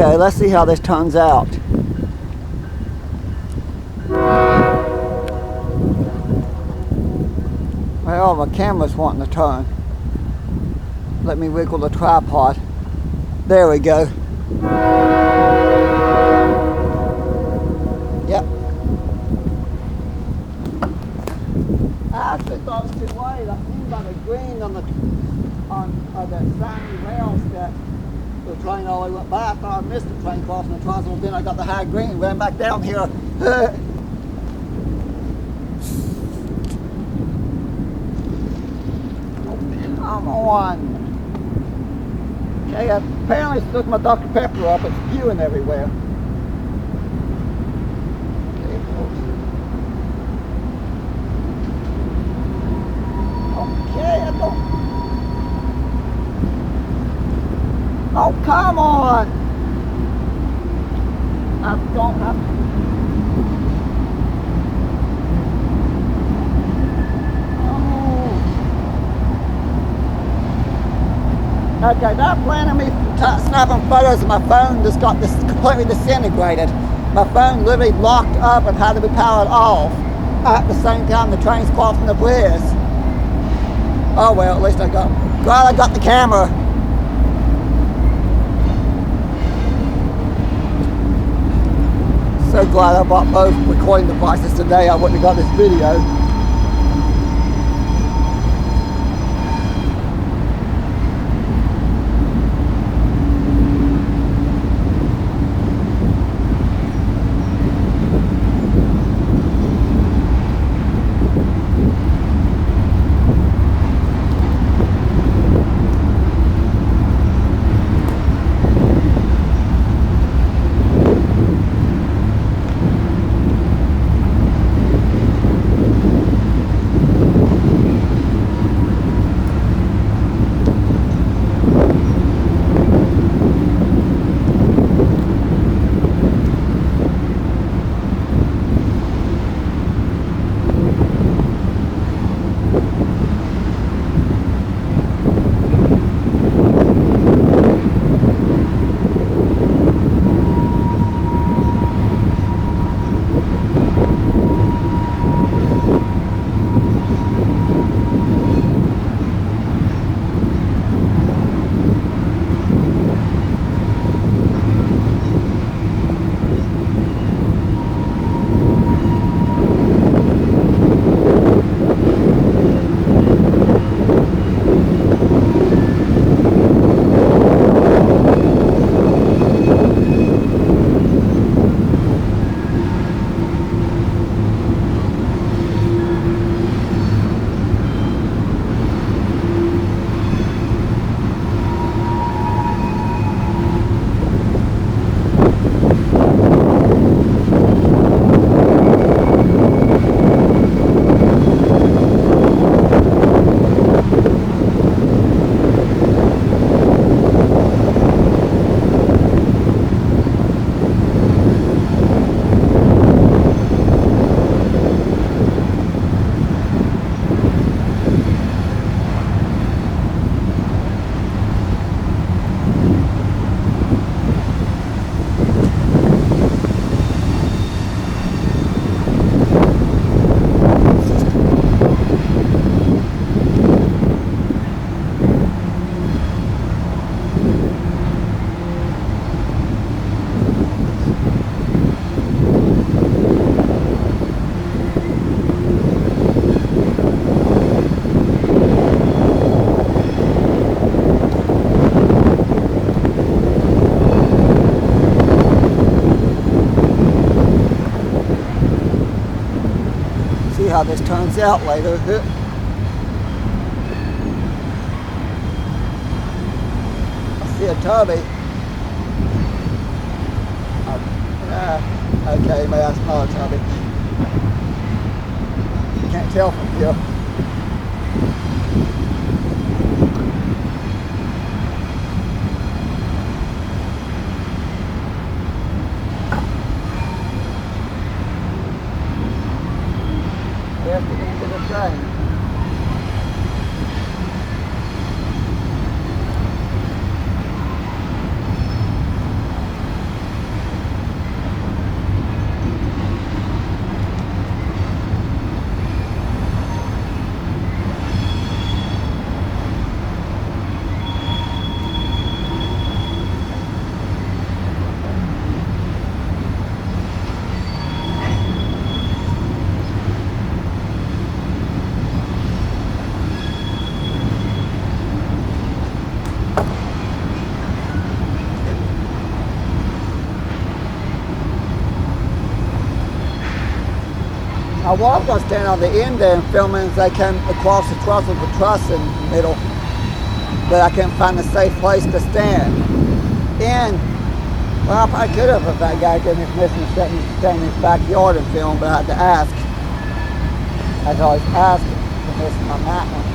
Okay, let's see how this turns out. Well, my camera's wanting to turn. Let me wiggle the tripod. There we go. Yep. I actually thought it was too wide. I seen by the green on the shiny rails that the train all the way went by. I thought I missed the train crossing the trestle. Then I got the high green, ran back down here. Come on. Okay, I apparently stuck my Dr. Pepper up. It's spewing everywhere. Okay, I don't... Oh, come on! I don't have... Okay, that plan of me snapping photos of my phone just got this completely disintegrated. My phone literally locked up and had to be powered off at the same time the train's crossing the bridge. Oh well, at least glad I got the camera. So glad I bought both recording devices today. I wouldn't have got this video. How this turns out later. I see a tubby. Okay, maybe that's not a tubby. Can't tell from here. There's the end of the train. I was going to stand on the end there and film it as they came across the trestle with the truss in the middle, but I couldn't find a safe place to stand. And, well, I probably could have if that guy gave me permission to stand in his backyard and film, but I had to ask. I could always ask permission on that one.